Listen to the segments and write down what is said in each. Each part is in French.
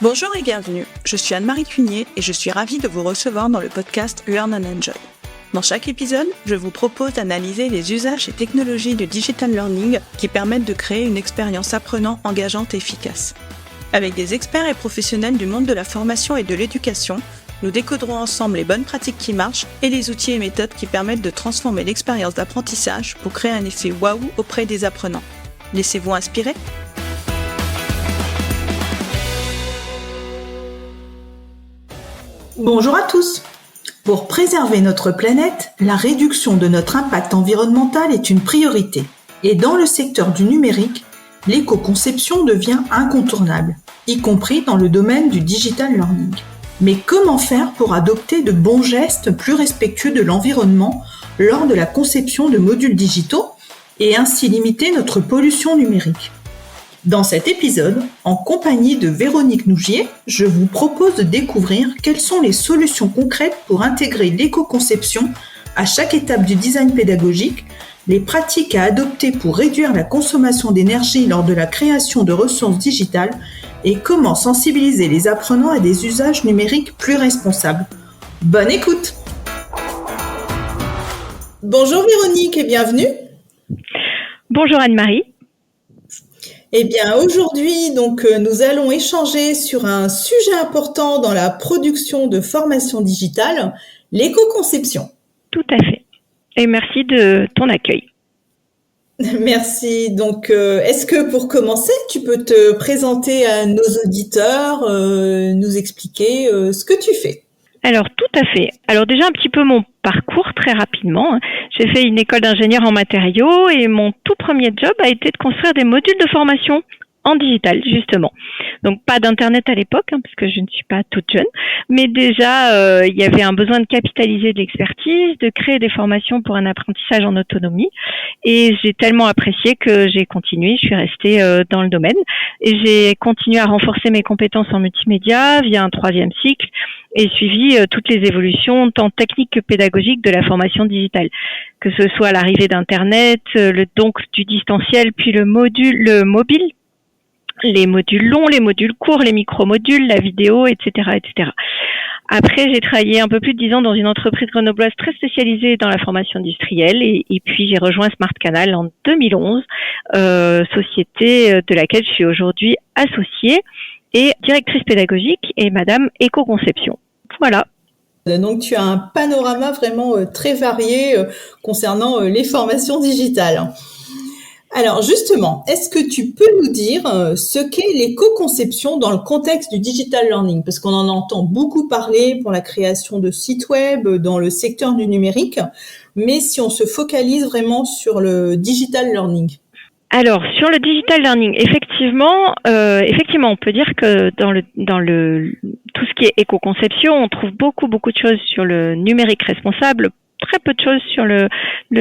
Bonjour et bienvenue, je suis Anne-Marie Cunier et je suis ravie de vous recevoir dans le podcast Learn and Enjoy. Dans chaque épisode, je vous propose d'analyser les usages et technologies du digital learning qui permettent de créer une expérience apprenant engageante et efficace. Avec des experts et professionnels du monde de la formation et de l'éducation, nous décoderons ensemble les bonnes pratiques qui marchent et les outils et méthodes qui permettent de transformer l'expérience d'apprentissage pour créer un effet waouh auprès des apprenants. Laissez-vous inspirer ? Bonjour à tous. Pour préserver notre planète, la réduction de notre impact environnemental est une priorité. Et dans le secteur du numérique, l'éco-conception devient incontournable, y compris dans le domaine du digital learning. Mais comment faire pour adopter de bons gestes plus respectueux de l'environnement lors de la conception de modules digitaux et ainsi limiter notre pollution numérique ? Dans cet épisode, en compagnie de Véronique Nougier, je vous propose de découvrir quelles sont les solutions concrètes pour intégrer l'éco-conception à chaque étape du design pédagogique, les pratiques à adopter pour réduire la consommation d'énergie lors de la création de ressources digitales et comment sensibiliser les apprenants à des usages numériques plus responsables. Bonne écoute! Bonjour Véronique et bienvenue. Bonjour Anne-Marie. Eh bien, aujourd'hui, nous allons échanger sur un sujet important dans la production de formation digitale, l'éco-conception. Tout à fait. Et merci de ton accueil. Merci. Donc, est-ce que pour commencer, tu peux te présenter à nos auditeurs, nous expliquer ce que tu fais ? Alors, tout à fait. Alors déjà, un petit peu mon parcours très rapidement. J'ai fait une école d'ingénieur en matériaux et mon tout premier job a été de construire des modules de formation en digital, justement. Donc, pas d'internet à l'époque, parce que je ne suis pas toute jeune, mais déjà, il y avait un besoin de capitaliser de l'expertise, de créer des formations pour un apprentissage en autonomie. Et j'ai tellement apprécié que j'ai continué, je suis restée dans le domaine. Et j'ai continué à renforcer mes compétences en multimédia via un 3e cycle et suivi toutes les évolutions, tant techniques que pédagogiques, de la formation digitale. Que ce soit l'arrivée d'Internet, donc du distanciel, puis le mobile, les modules longs, les modules courts, les micro-modules, la vidéo, etc., etc. Après, j'ai travaillé un peu plus de 10 ans dans une entreprise grenobloise très spécialisée dans la formation industrielle et puis j'ai rejoint Smart Canal en 2011, société de laquelle je suis aujourd'hui associée et directrice pédagogique et Madame Éco-Conception. Voilà. Donc, tu as un panorama vraiment très varié concernant les formations digitales. Alors justement, est-ce que tu peux nous dire ce qu'est l'éco-conception dans le contexte du digital learning ? Parce qu'on en entend beaucoup parler pour la création de sites web dans le secteur du numérique, mais si on se focalise vraiment sur le digital learning. Alors, sur le digital learning, effectivement, on peut dire que dans le tout ce qui est éco-conception, on trouve beaucoup de choses sur le numérique responsable, très peu de choses sur le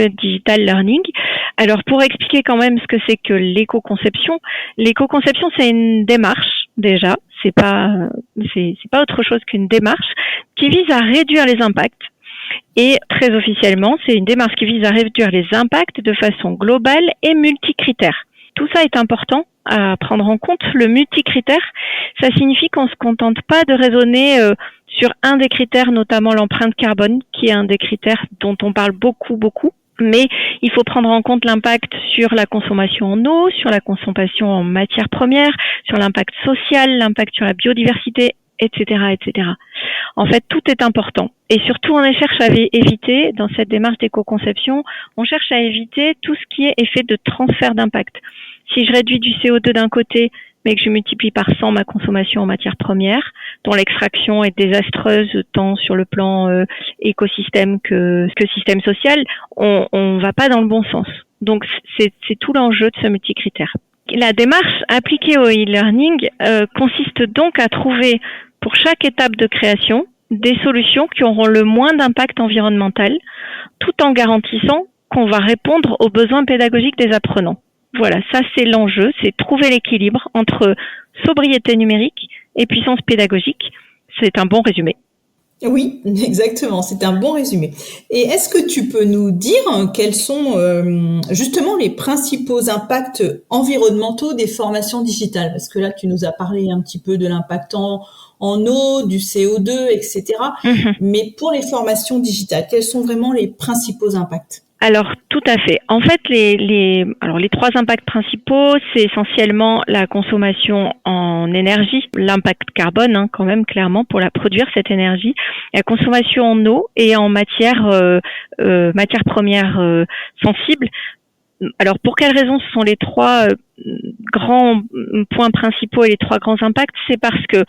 digital learning. Alors, pour expliquer quand même ce que c'est que l'éco-conception, c'est une démarche déjà, c'est pas autre chose qu'une démarche qui vise à réduire les impacts. Et très officiellement, c'est une démarche qui vise à réduire les impacts de façon globale et multicritère. Tout ça est important à prendre en compte. Le multicritère, ça signifie qu'on ne se contente pas de raisonner sur un des critères, notamment l'empreinte carbone, qui est un des critères dont on parle beaucoup, mais il faut prendre en compte l'impact sur la consommation en eau, sur la consommation en matières premières, sur l'impact social, l'impact sur la biodiversité, etc., etc. En fait, tout est important. Et surtout, on cherche à éviter, dans cette démarche d'éco-conception, on cherche à éviter tout ce qui est effet de transfert d'impact. Si je réduis du CO2 d'un côté, mais que je multiplie par 100 ma consommation en matières premières, dont l'extraction est désastreuse tant sur le plan écosystème que système social, on va pas dans le bon sens. Donc, c'est tout l'enjeu de ce multicritère. La démarche appliquée au e-learning consiste donc à trouver pour chaque étape de création des solutions qui auront le moins d'impact environnemental, tout en garantissant qu'on va répondre aux besoins pédagogiques des apprenants. Voilà, ça c'est l'enjeu, c'est trouver l'équilibre entre sobriété numérique et puissance pédagogique. C'est un bon résumé. Oui, exactement, c'est un bon résumé. Et est-ce que tu peux nous dire quels sont justement les principaux impacts environnementaux des formations digitales? Parce que là, tu nous as parlé un petit peu de l'impact en eau, du CO2, etc. Mhm. Mais pour les formations digitales, quels sont vraiment les principaux impacts? Alors, tout à fait. En fait, les 3 impacts principaux, c'est essentiellement la consommation en énergie, l'impact carbone, hein, quand même, clairement, pour la produire, cette énergie, la consommation en eau et en matières premières sensibles. Alors, pour quelles raisons ce sont les 3 grands points principaux et les 3 grands impacts? C'est parce que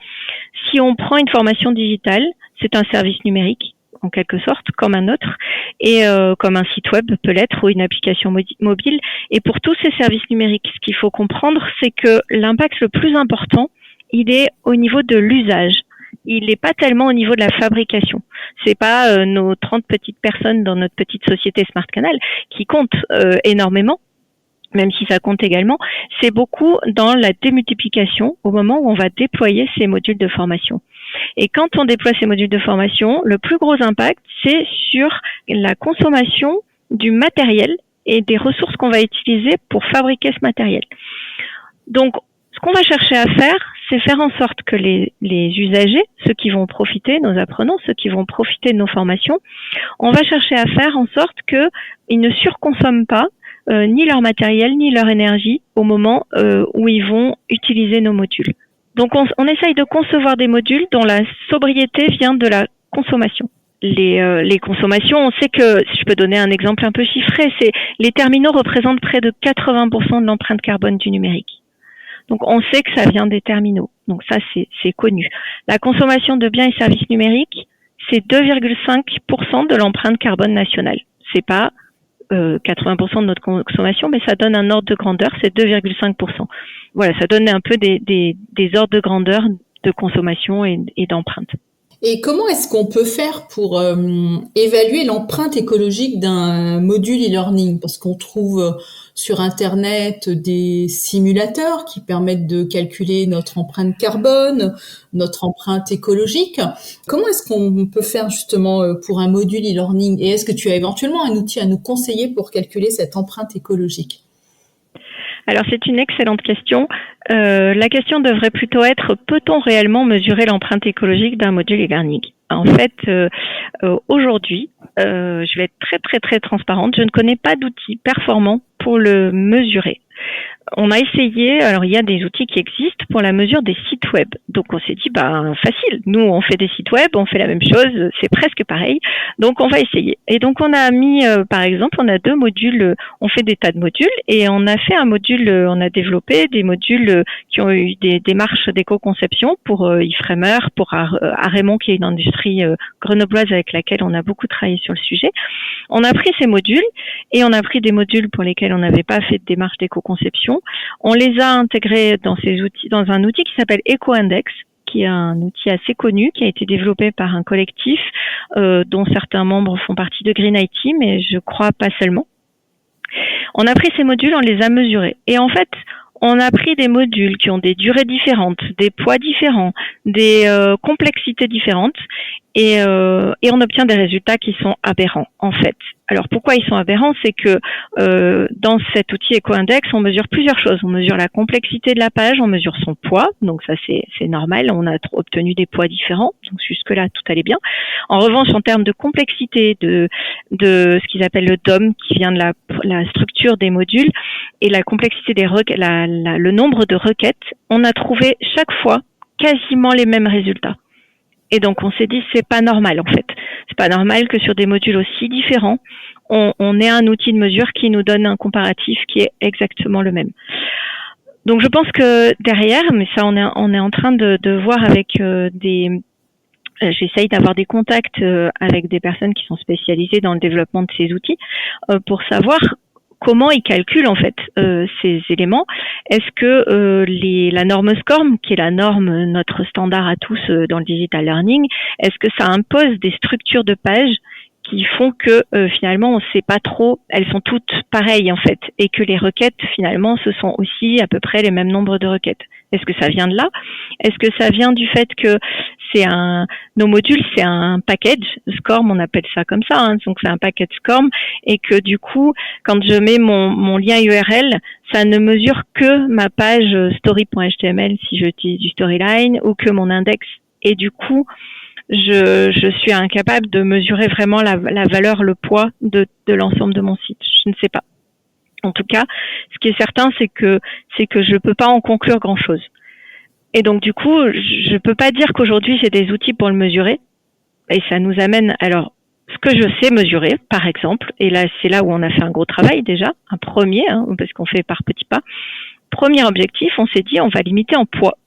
si on prend une formation digitale, c'est un service numérique, en quelque sorte, comme un autre, et comme un site web peut l'être ou une application mobile. Et pour tous ces services numériques, ce qu'il faut comprendre, c'est que l'impact le plus important, il est au niveau de l'usage. Il n'est pas tellement au niveau de la fabrication. C'est pas nos 30 petites personnes dans notre petite société Smart Canal qui comptent énormément, même si ça compte également. C'est beaucoup dans la démultiplication au moment où on va déployer ces modules de formation. Et quand on déploie ces modules de formation, le plus gros impact, c'est sur la consommation du matériel et des ressources qu'on va utiliser pour fabriquer ce matériel. Donc, ce qu'on va chercher à faire, c'est faire en sorte que les usagers, ceux qui vont profiter, nos apprenants, ceux qui vont profiter de nos formations, on va chercher à faire en sorte qu'ils ne surconsomment pas ni leur matériel, ni leur énergie au moment où ils vont utiliser nos modules. Donc, on essaye de concevoir des modules dont la sobriété vient de la consommation. Les consommations, on sait que, si je peux donner un exemple un peu chiffré, c'est les terminaux représentent près de 80% de l'empreinte carbone du numérique. Donc, on sait que ça vient des terminaux. Donc, ça, c'est connu. La consommation de biens et services numériques, c'est 2,5% de l'empreinte carbone nationale. C'est pas 80% de notre consommation, mais ça donne un ordre de grandeur, c'est 2,5%. Voilà, ça donne un peu des ordres de grandeur de consommation et d'empreinte. Et comment est-ce qu'on peut faire pour évaluer l'empreinte écologique d'un module e-learning? Parce qu'on trouve sur Internet des simulateurs qui permettent de calculer notre empreinte carbone, notre empreinte écologique. Comment est-ce qu'on peut faire justement pour un module e-learning? Et est-ce que tu as éventuellement un outil à nous conseiller pour calculer cette empreinte écologique? Alors, c'est une excellente question. La question devrait plutôt être, peut-on réellement mesurer l'empreinte écologique d'un module e-learning? En fait, aujourd'hui, je vais être très, très, très transparente. Je ne connais pas d'outils performants pour le mesurer. On a essayé, alors il y a des outils qui existent pour la mesure des sites web. Donc on s'est dit, facile, nous on fait des sites web, on fait la même chose, c'est presque pareil, donc on va essayer. Et donc on a mis, par exemple, on a 2 modules, on fait des tas de modules, et on a fait un module, on a développé des modules qui ont eu des démarches d'éco-conception pour Ifremer, pour Arémont, qui est une industrie grenobloise avec laquelle on a beaucoup travaillé sur le sujet. On a pris ces modules, et on a pris des modules pour lesquels on n'avait pas fait de démarche d'éco-conception. On les a intégrés dans un outil qui s'appelle EcoIndex, qui est un outil assez connu, qui a été développé par un collectif dont certains membres font partie de Green IT, mais je crois pas seulement. On a pris ces modules, on les a mesurés. Et en fait, on a pris des modules qui ont des durées différentes, des poids différents, des complexités différentes, et on obtient des résultats qui sont aberrants, en fait. Alors, pourquoi ils sont aberrants? C'est que dans cet outil EcoIndex, on mesure plusieurs choses. On mesure la complexité de la page, on mesure son poids, donc ça c'est normal, on a obtenu des poids différents, donc jusque-là tout allait bien. En revanche, en termes de complexité de ce qu'ils appellent le DOM, qui vient de la structure des modules, et la complexité des requêtes, le nombre de requêtes, on a trouvé chaque fois quasiment les mêmes résultats. Et donc, on s'est dit, c'est pas normal, en fait. C'est pas normal que sur des modules aussi différents, on ait un outil de mesure qui nous donne un comparatif qui est exactement le même. Donc, je pense que derrière, mais ça, on est en train de voir avec j'essaye d'avoir des contacts avec des personnes qui sont spécialisées dans le développement de ces outils pour savoir comment ils calculent en fait ces éléments. Est-ce que la norme SCORM, qui est la norme, notre standard à tous dans le digital learning, est-ce que ça impose des structures de pages qui font que finalement on sait pas trop, elles sont toutes pareilles en fait, et que les requêtes finalement ce sont aussi à peu près les mêmes nombres de requêtes. Est-ce que ça vient de là? Est-ce que ça vient du fait que nos modules, c'est un package SCORM, on appelle ça comme ça, hein, donc c'est un package SCORM, et que du coup, quand je mets mon lien URL, ça ne mesure que ma page story.html si j'utilise du Storyline, ou que mon index. Et du coup, je suis incapable de mesurer vraiment la valeur, le poids de l'ensemble de mon site. Je ne sais pas. En tout cas, ce qui est certain, c'est que je peux pas en conclure grand-chose. Et donc, du coup, je peux pas dire qu'aujourd'hui, j'ai des outils pour le mesurer. Et ça nous amène, alors, ce que je sais mesurer, par exemple, et là, c'est là où on a fait un gros travail déjà, un premier, hein, parce qu'on fait par petits pas. Premier objectif, on s'est dit, on va limiter en poids.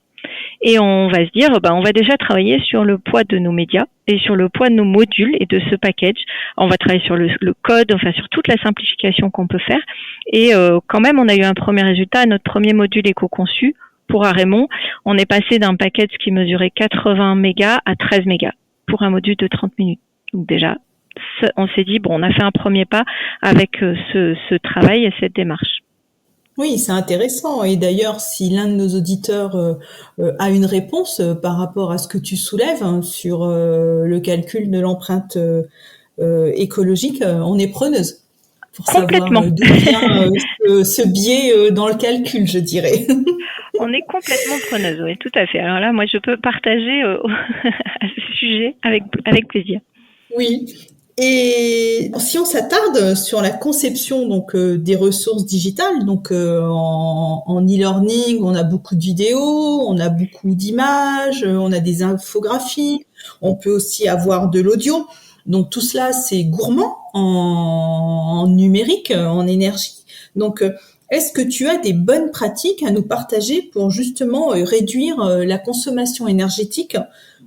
Et on va se dire, on va déjà travailler sur le poids de nos médias et sur le poids de nos modules et de ce package. On va travailler sur le code, enfin sur toute la simplification qu'on peut faire. Et quand même, on a eu un premier résultat. Notre premier module éco-conçu pour Arémon, on est passé d'un package qui mesurait 80 mégas à 13 mégas pour un module de 30 minutes. Donc déjà, on s'est dit, on a fait un premier pas avec ce travail et cette démarche. Oui, c'est intéressant. Et d'ailleurs, si l'un de nos auditeurs a une réponse par rapport à ce que tu soulèves sur le calcul de l'empreinte écologique, on est preneuse pour savoir d'où vient ce biais dans le calcul, je dirais. On est complètement preneuse, oui, tout à fait. Alors là, moi, je peux partager à ce sujet avec plaisir. Oui. Et si on s'attarde sur la conception des ressources digitales, en e-learning, on a beaucoup de vidéos, on a beaucoup d'images, on a des infographies, on peut aussi avoir de l'audio. Donc tout cela, c'est gourmand en numérique, en énergie. Donc est-ce que tu as des bonnes pratiques à nous partager pour justement réduire la consommation énergétique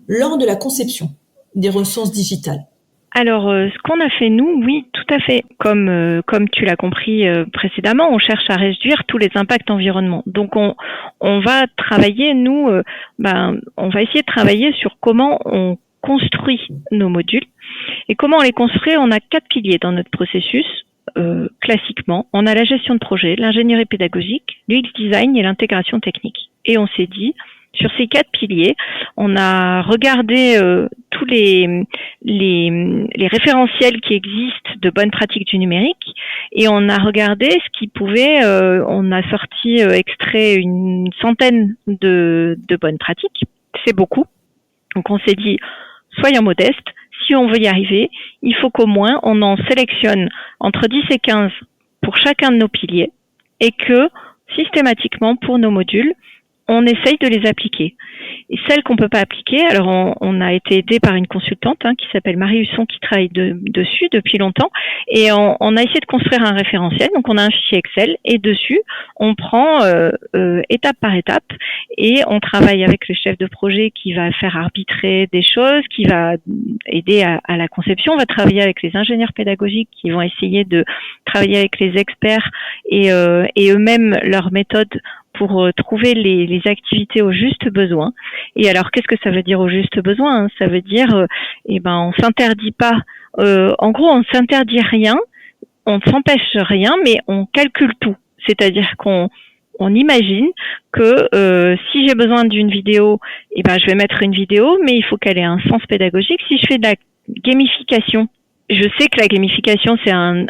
lors de la conception des ressources digitales? Alors, ce qu'on a fait nous, oui, tout à fait. Comme tu l'as compris précédemment, on cherche à réduire tous les impacts environnement. Donc, on va travailler, nous, on va essayer de travailler sur comment on construit nos modules. Et comment on les construit? On a 4 piliers dans notre processus. Classiquement, on a la gestion de projet, l'ingénierie pédagogique, l'UX design et l'intégration technique. Et on s'est dit, sur ces 4 piliers, on a regardé tous les référentiels qui existent de bonnes pratiques du numérique et on a regardé ce qui pouvait, on a sorti extrait une centaine de bonnes pratiques. C'est beaucoup. Donc on s'est dit, soyons modestes. Si on veut y arriver, il faut qu'au moins on en sélectionne entre 10 et 15 pour chacun de nos piliers et que systématiquement pour nos modules, on essaye de les appliquer. Et celles qu'on peut pas appliquer, alors on a été aidé par une consultante qui s'appelle Marie Husson qui travaille dessus depuis longtemps et on a essayé de construire un référentiel. Donc on a un fichier Excel et dessus on prend étape par étape et on travaille avec le chef de projet qui va faire arbitrer des choses, qui va aider à la conception. On va travailler avec les ingénieurs pédagogiques qui vont essayer de travailler avec les experts et eux-mêmes leurs méthodes pour trouver les activités au juste besoin. Et alors, qu'est-ce que ça veut dire au juste besoin? Ça veut dire, on s'interdit pas. En gros, on s'interdit rien, on ne s'empêche rien, mais on calcule tout. C'est-à-dire qu'on imagine que si j'ai besoin d'une vidéo, je vais mettre une vidéo, mais il faut qu'elle ait un sens pédagogique. Si je fais de la gamification, je sais que la gamification c'est un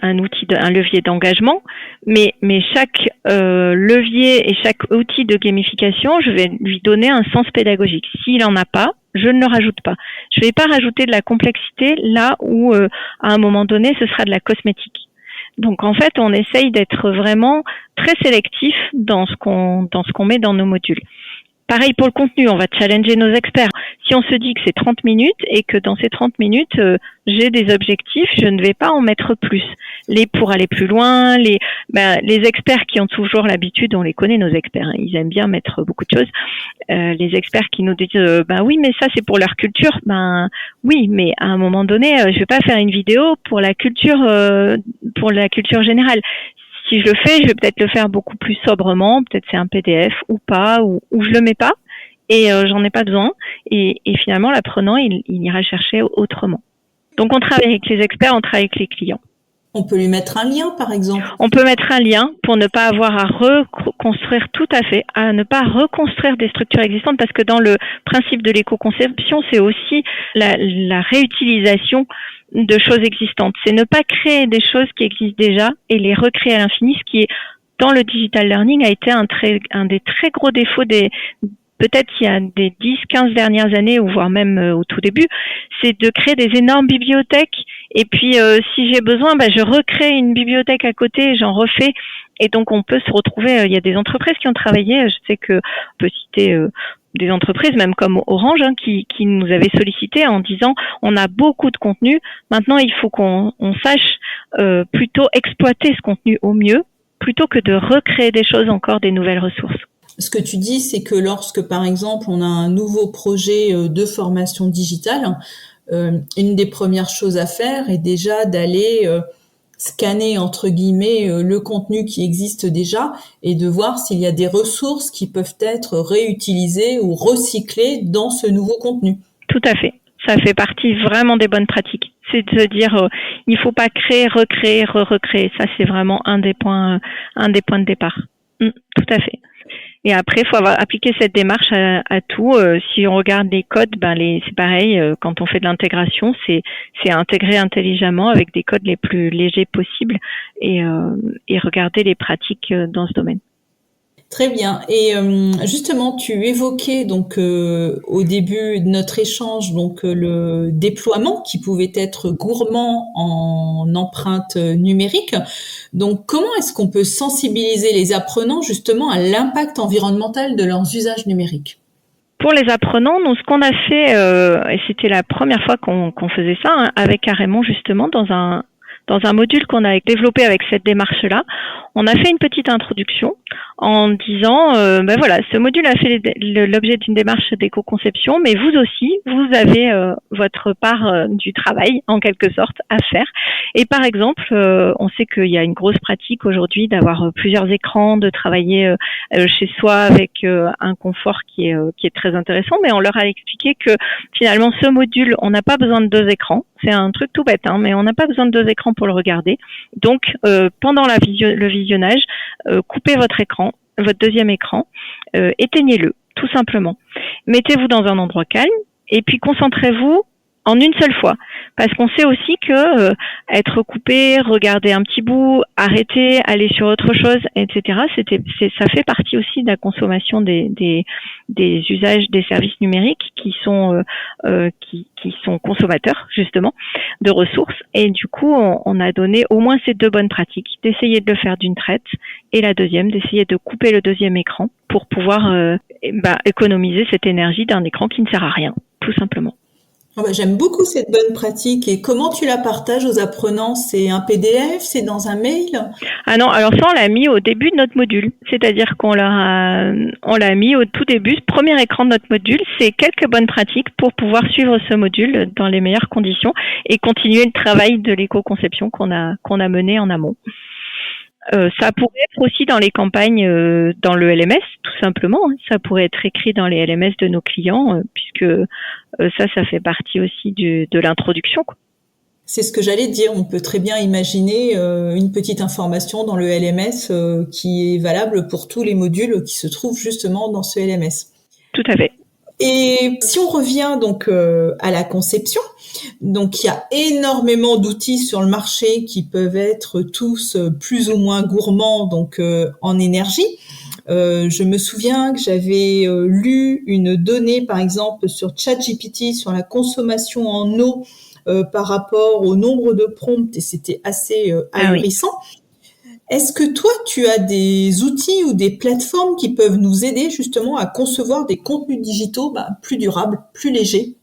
levier d'engagement, mais chaque levier et chaque outil de gamification, je vais lui donner un sens pédagogique. S'il en a pas, je ne le rajoute pas. Je vais pas rajouter de la complexité là où à un moment donné ce sera de la cosmétique. Donc en fait, on essaye d'être vraiment très sélectif dans ce qu'on met dans nos modules. Pareil pour le contenu, on va challenger nos experts. Si on se dit que c'est 30 minutes et que dans ces 30 minutes, j'ai des objectifs, je ne vais pas en mettre plus. Pour aller plus loin, les experts qui ont toujours l'habitude, on les connaît nos experts, ils aiment bien mettre beaucoup de choses. Les experts qui nous disent oui, mais ça c'est pour leur culture. Oui, mais à un moment donné, je vais pas faire une vidéo pour la culture générale. Si je le fais, je vais peut-être le faire beaucoup plus sobrement, peut-être c'est un PDF ou pas, ou je le mets pas et j'en ai pas besoin. Et finalement, l'apprenant, il ira chercher autrement. Donc on travaille avec les experts, on travaille avec les clients. On peut lui mettre un lien, par exemple. On peut mettre un lien pour ne pas avoir à reconstruire, tout à fait, à ne pas reconstruire des structures existantes, parce que dans le principe de l'éco-conception, c'est aussi la réutilisation de choses existantes. C'est ne pas créer des choses qui existent déjà et les recréer à l'infini, ce qui est, dans le digital learning, a été un des très gros défauts peut-être il y a des 10-15 dernières années, ou voire même au tout début, c'est de créer des énormes bibliothèques. Et puis, si j'ai besoin, je recrée une bibliothèque à côté, j'en refais. Et donc, on peut se retrouver, il y a des entreprises qui ont travaillé, je sais que on peut citer des entreprises, même comme Orange, qui nous avaient sollicité en disant, on a beaucoup de contenu, maintenant il faut qu'on sache plutôt exploiter ce contenu au mieux, plutôt que de recréer des choses, encore des nouvelles ressources. Ce que tu dis, c'est que lorsque, par exemple, on a un nouveau projet de formation digitale, une des premières choses à faire est déjà d'aller scanner, entre guillemets, le contenu qui existe déjà et de voir s'il y a des ressources qui peuvent être réutilisées ou recyclées dans ce nouveau contenu. Tout à fait. Ça fait partie vraiment des bonnes pratiques. C'est de se dire, il faut pas créer, recréer, recréer. Ça, c'est vraiment un des points de départ. Tout à fait. Et après, il faut appliquer cette démarche à tout. Si on regarde les codes, c'est pareil. Quand on fait de l'intégration, c'est intégrer intelligemment avec des codes les plus légers possibles et regarder les pratiques dans ce domaine. Très bien. Et justement, tu évoquais donc au début de notre échange le déploiement qui pouvait être gourmand en empreinte numérique. Donc, comment est-ce qu'on peut sensibiliser les apprenants justement à l'impact environnemental de leurs usages numériques ? Pour les apprenants, nous, ce qu'on a fait, et c'était la première fois qu'on faisait ça, avec Raymond justement dans un module qu'on a développé avec cette démarche-là, on a fait une petite introduction en disant, ce module a fait l'objet d'une démarche d'éco-conception, mais vous aussi, vous avez votre part du travail, en quelque sorte, à faire. Et par exemple, on sait qu'il y a une grosse pratique aujourd'hui d'avoir plusieurs écrans, de travailler chez soi avec un confort qui est très intéressant, mais on leur a expliqué que finalement, ce module, on n'a pas besoin de 2 écrans. C'est un truc tout bête, mais on n'a pas besoin de 2 écrans pour le regarder. Donc, pendant le visionnage, coupez votre écran, votre deuxième écran, éteignez-le, tout simplement. Mettez-vous dans un endroit calme et puis concentrez-vous en une seule fois. Parce qu'on sait aussi que être coupé, regarder un petit bout, arrêter, aller sur autre chose, etc., ça fait partie aussi de la consommation des usages des services numériques qui sont consommateurs, justement, de ressources. Et du coup, on a donné au moins ces 2 bonnes pratiques, d'essayer de le faire d'une traite, et la deuxième, d'essayer de couper le deuxième écran pour pouvoir économiser cette énergie d'un écran qui ne sert à rien, tout simplement. J'aime beaucoup cette bonne pratique. Et comment tu la partages aux apprenants ? C'est un PDF ? C'est dans un mail ? Ah non, alors ça, on l'a mis au début de notre module. C'est-à-dire on l'a mis au tout début. Ce premier écran de notre module, c'est quelques bonnes pratiques pour pouvoir suivre ce module dans les meilleures conditions et continuer le travail de l'éco-conception qu'on a mené en amont. Ça pourrait être aussi dans les campagnes, dans le LMS, tout simplement. Ça pourrait être écrit dans les LMS de nos clients, puisque ça fait partie aussi de l'introduction, quoi. C'est ce que j'allais dire. On peut très bien imaginer une petite information dans le LMS qui est valable pour tous les modules qui se trouvent justement dans ce LMS. Tout à fait. Et si on revient donc à la conception, donc il y a énormément d'outils sur le marché qui peuvent être tous plus ou moins gourmands donc en énergie. Je me souviens que j'avais lu une donnée par exemple sur ChatGPT sur la consommation en eau par rapport au nombre de prompts et c'était assez ahurissant. Oui. Est-ce que toi, tu as des outils ou des plateformes qui peuvent nous aider justement à concevoir des contenus digitaux plus durables, plus légers ?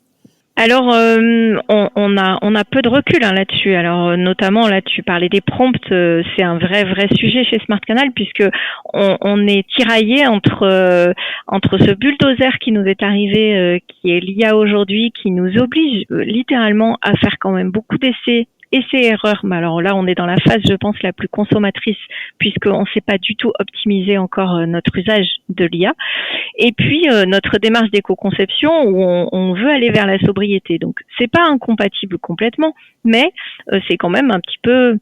Alors, on a peu de recul là-dessus. Alors, notamment là, tu parlais des prompts, c'est un vrai sujet chez Smart Canal puisque on est tiraillé entre ce bulldozer qui nous est arrivé, qui est l'IA aujourd'hui, qui nous oblige littéralement à faire quand même beaucoup d'essais essais-erreurs. Mais alors là, on est dans la phase, je pense, la plus consommatrice, puisqu'on ne sait pas du tout optimiser encore notre usage de l'IA. Et puis, notre démarche d'éco-conception, où on veut aller vers la sobriété. Donc, c'est pas incompatible complètement, mais c'est quand même un petit peu...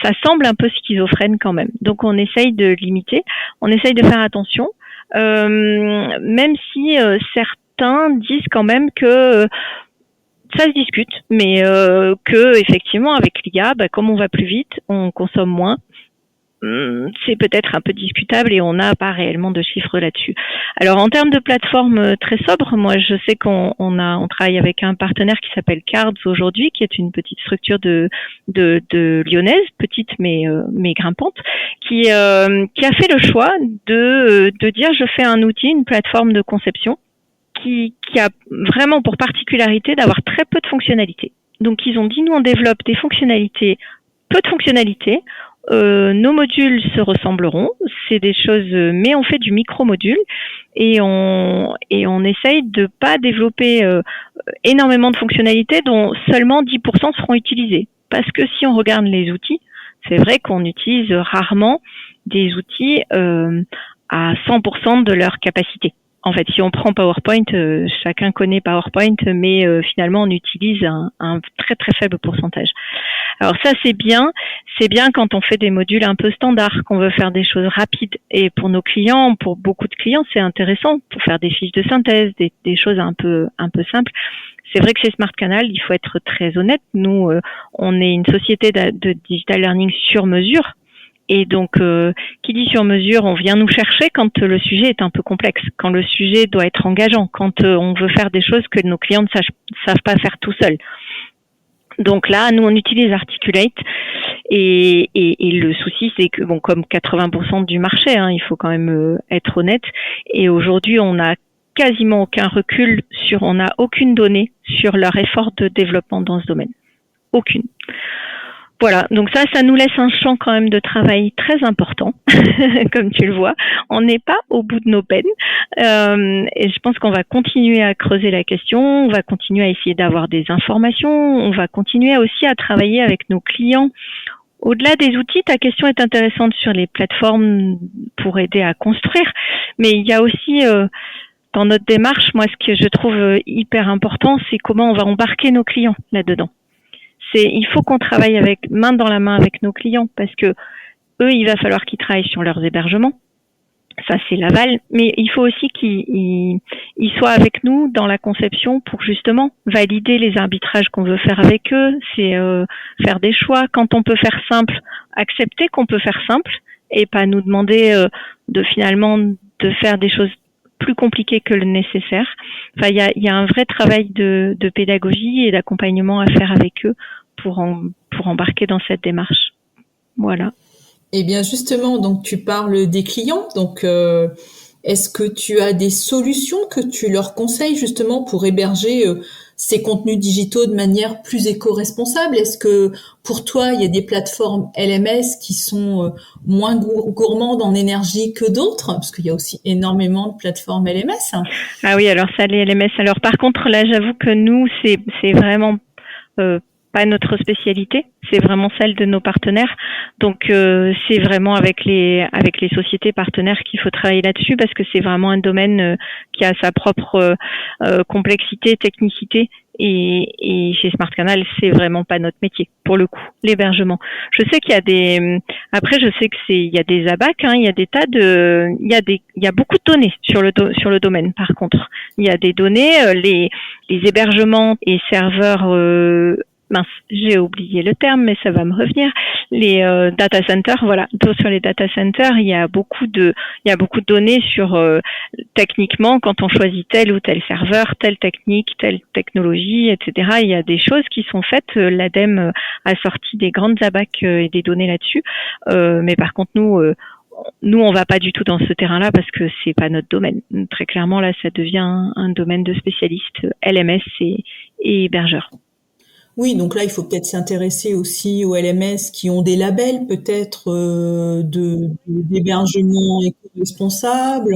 Ça semble un peu schizophrène quand même. Donc, on essaye de limiter, on essaye de faire attention, même si certains disent quand même que ça se discute, mais que effectivement avec l'IA, comme on va plus vite, on consomme moins. C'est peut-être un peu discutable et on n'a pas réellement de chiffres là-dessus. Alors en termes de plateforme très sobre, moi je sais qu'on travaille avec un partenaire qui s'appelle Cards aujourd'hui, qui est une petite structure de lyonnaise, petite mais grimpante, qui a fait le choix de dire je fais un outil, une plateforme de conception qui a vraiment pour particularité d'avoir très peu de fonctionnalités. Donc ils ont dit nous on développe des fonctionnalités, peu de fonctionnalités. Nos modules se ressembleront, c'est des choses, mais on fait du micro-module et on essaye de pas développer énormément de fonctionnalités dont seulement 10% seront utilisées. Parce que si on regarde les outils, c'est vrai qu'on utilise rarement des outils à 100% de leur capacité. En fait, si on prend PowerPoint, chacun connaît PowerPoint, mais finalement, on utilise un très très faible pourcentage. Alors ça, c'est bien quand on fait des modules un peu standards, qu'on veut faire des choses rapides. Et pour nos clients, pour beaucoup de clients, c'est intéressant pour faire des fiches de synthèse, des choses un peu simples. C'est vrai que chez Smart Canal, il faut être très honnête. Nous, on est une société de digital learning sur mesure. Et donc, qui dit sur mesure, on vient nous chercher quand le sujet est un peu complexe, quand le sujet doit être engageant, quand on veut faire des choses que nos clients ne savent pas faire tout seuls. Donc là, nous, on utilise Articulate et le souci, c'est que, bon, comme 80% du marché, il faut quand même être honnête, et aujourd'hui, on n'a quasiment aucun recul on n'a aucune donnée sur leur effort de développement dans ce domaine. Aucune. Voilà, donc ça nous laisse un champ quand même de travail très important, comme tu le vois. On n'est pas au bout de nos peines, et je pense qu'on va continuer à creuser la question, on va continuer à essayer d'avoir des informations, on va continuer aussi à travailler avec nos clients. Au-delà des outils, ta question est intéressante sur les plateformes pour aider à construire, mais il y a aussi... dans notre démarche, moi, ce que je trouve hyper important, c'est comment on va embarquer nos clients là-dedans. Il faut qu'on travaille main dans la main avec nos clients parce que eux, il va falloir qu'ils travaillent sur leurs hébergements. Ça, c'est l'aval. Mais il faut aussi qu'ils soient avec nous dans la conception pour justement valider les arbitrages qu'on veut faire avec eux. C'est faire des choix. Quand on peut faire simple, accepter qu'on peut faire simple et pas nous demander de faire des choses plus compliquées que le nécessaire. Enfin, il y a un vrai travail de pédagogie et d'accompagnement à faire avec eux pour embarquer dans cette démarche. Voilà. Eh bien, justement, donc tu parles des clients. Donc, est-ce que tu as des solutions que tu leur conseilles justement pour héberger ces contenus digitaux de manière plus éco-responsable? Est-ce que pour toi, il y a des plateformes LMS qui sont moins gourmandes en énergie que d'autres? Parce qu'il y a aussi énormément de plateformes LMS. Ah oui, alors ça, les LMS. Alors par contre, là, j'avoue que nous, c'est vraiment pas notre spécialité. C'est vraiment celle de nos partenaires. Donc c'est vraiment avec les sociétés partenaires qu'il faut travailler là-dessus parce que c'est vraiment un domaine qui a sa propre complexité, technicité. Et chez Smart Canal, c'est vraiment pas notre métier pour le coup, l'hébergement. Je sais qu'il y a après je sais que il y a des ABAC, il y a il y a beaucoup de données sur le domaine. Par contre, il y a des données, les hébergements et serveurs j'ai oublié le terme, mais ça va me revenir. Les data centers, voilà. Sur les data centers, il y a beaucoup de données sur techniquement quand on choisit tel ou tel serveur, telle technique, telle technologie, etc. Il y a des choses qui sont faites. L'ADEME a sorti des grandes ABAC et des données là-dessus. Mais par contre, nous, on va pas du tout dans ce terrain-là parce que c'est pas notre domaine. Très clairement, là, ça devient un domaine de spécialistes LMS et hébergeurs. Oui, donc là, il faut peut-être s'intéresser aussi aux LMS qui ont des labels peut-être d'hébergement responsable.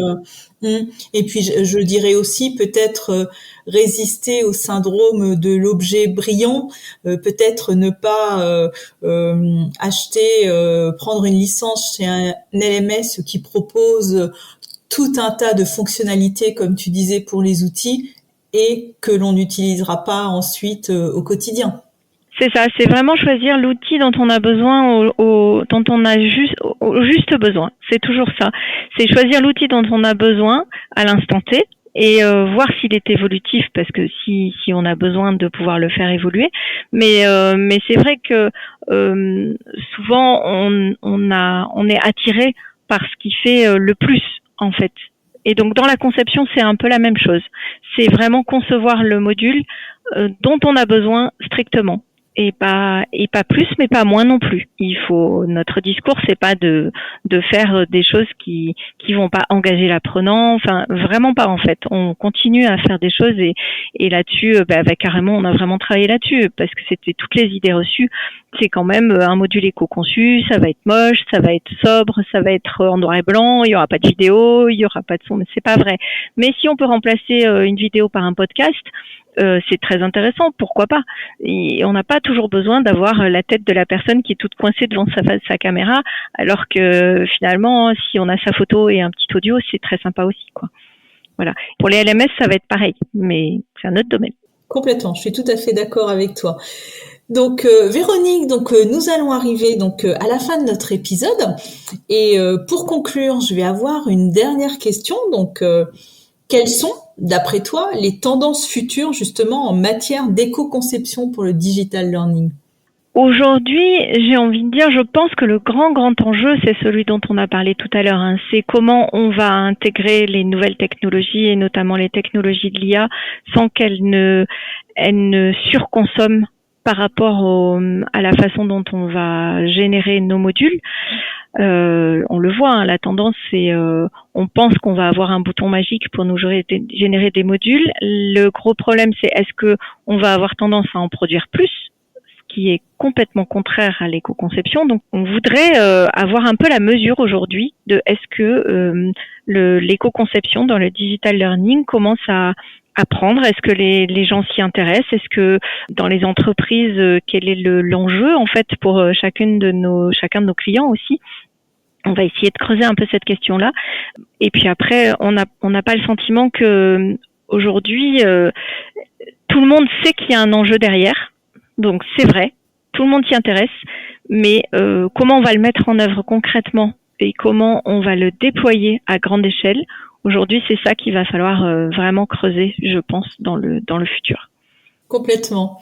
Et puis je dirais aussi peut-être résister au syndrome de l'objet brillant, peut-être ne pas prendre une licence chez un LMS qui propose tout un tas de fonctionnalités, comme tu disais, pour les outils et que l'on n'utilisera pas ensuite au quotidien. C'est ça, c'est vraiment choisir l'outil dont on a besoin dont on a juste besoin. C'est toujours ça. C'est choisir l'outil dont on a besoin à l'instant T et voir s'il est évolutif, parce que si on a besoin de pouvoir le faire évoluer. Mais c'est vrai que souvent on est attiré par ce qui fait le plus en fait. Et donc dans la conception, c'est un peu la même chose. C'est vraiment concevoir le module dont on a besoin strictement. Et pas plus, mais pas moins non plus. Notre discours, c'est pas de faire des choses qui vont pas engager l'apprenant. Enfin, vraiment pas, en fait. On continue à faire des choses et là-dessus, carrément, on a vraiment travaillé là-dessus parce que c'était toutes les idées reçues. C'est quand même un module éco-conçu, ça va être moche, ça va être sobre, ça va être en noir et blanc, il y aura pas de vidéo, il y aura pas de son, mais c'est pas vrai. Mais si on peut remplacer une vidéo par un podcast, c'est très intéressant, pourquoi pas. Et on n'a pas toujours besoin d'avoir la tête de la personne qui est toute coincée devant sa caméra, alors que finalement, si on a sa photo et un petit audio, c'est très sympa aussi, quoi. Voilà. Pour les LMS, ça va être pareil, mais c'est un autre domaine. Complètement, je suis tout à fait d'accord avec toi. Donc Véronique, nous allons arriver à la fin de notre épisode et pour conclure, je vais avoir une dernière question. Quelles sont, d'après toi, les tendances futures justement en matière d'éco-conception pour le digital learning ? Aujourd'hui, j'ai envie de dire, je pense que le grand enjeu, c'est celui dont on a parlé tout à l'heure. C'est comment on va intégrer les nouvelles technologies et notamment les technologies de l'IA sans qu'elles ne surconsomment par rapport à la façon dont on va générer nos modules. On le voit, la tendance c'est on pense qu'on va avoir un bouton magique pour nous générer des modules. Le gros problème c'est est-ce que on va avoir tendance à en produire plus, ce qui est complètement contraire à l'éco-conception. Donc on voudrait avoir un peu la mesure aujourd'hui de est-ce que l'éco-conception dans le digital learning commence à apprendre, est-ce que les gens s'y intéressent, est-ce que dans les entreprises, quel est l'enjeu en fait pour chacun de nos clients aussi. On va essayer de creuser un peu cette question-là. Et puis après, on n'a pas le sentiment que aujourd'hui tout le monde sait qu'il y a un enjeu derrière. Donc c'est vrai, tout le monde s'y intéresse, mais comment on va le mettre en œuvre concrètement et comment on va le déployer à grande échelle. Aujourd'hui, c'est ça qu'il va falloir vraiment creuser, je pense, dans le futur. Complètement.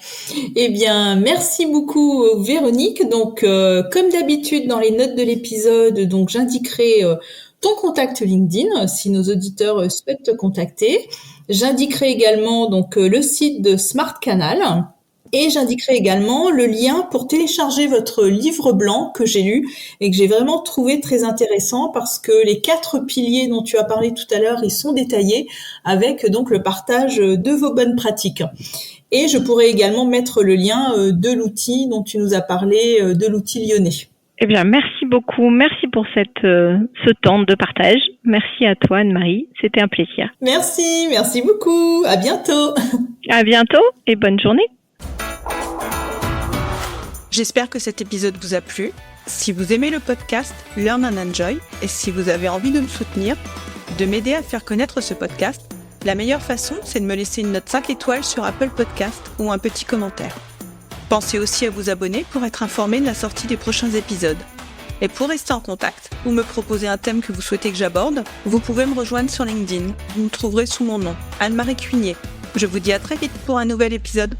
Eh bien, merci beaucoup Véronique. Comme d'habitude dans les notes de l'épisode, j'indiquerai ton contact LinkedIn si nos auditeurs souhaitent te contacter. J'indiquerai également le site de Smart Canal. Et j'indiquerai également le lien pour télécharger votre livre blanc que j'ai lu et que j'ai vraiment trouvé très intéressant parce que les 4 piliers dont tu as parlé tout à l'heure, ils sont détaillés avec le partage de vos bonnes pratiques. Et je pourrais également mettre le lien de l'outil dont tu nous as parlé, de l'outil lyonnais. Eh bien, merci beaucoup. Merci pour ce temps de partage. Merci à toi, Anne-Marie. C'était un plaisir. Merci beaucoup. À bientôt. À bientôt et bonne journée. J'espère que cet épisode vous a plu. Si vous aimez le podcast Learn and Enjoy et si vous avez envie de me soutenir, de m'aider à faire connaître ce podcast, la meilleure façon, c'est de me laisser une note 5 étoiles sur Apple Podcast ou un petit commentaire. Pensez aussi à vous abonner pour être informé de la sortie des prochains épisodes. Et pour rester en contact ou me proposer un thème que vous souhaitez que j'aborde, vous pouvez me rejoindre sur LinkedIn. Vous me trouverez sous mon nom, Anne-Marie Cuinier. Je vous dis à très vite pour un nouvel épisode.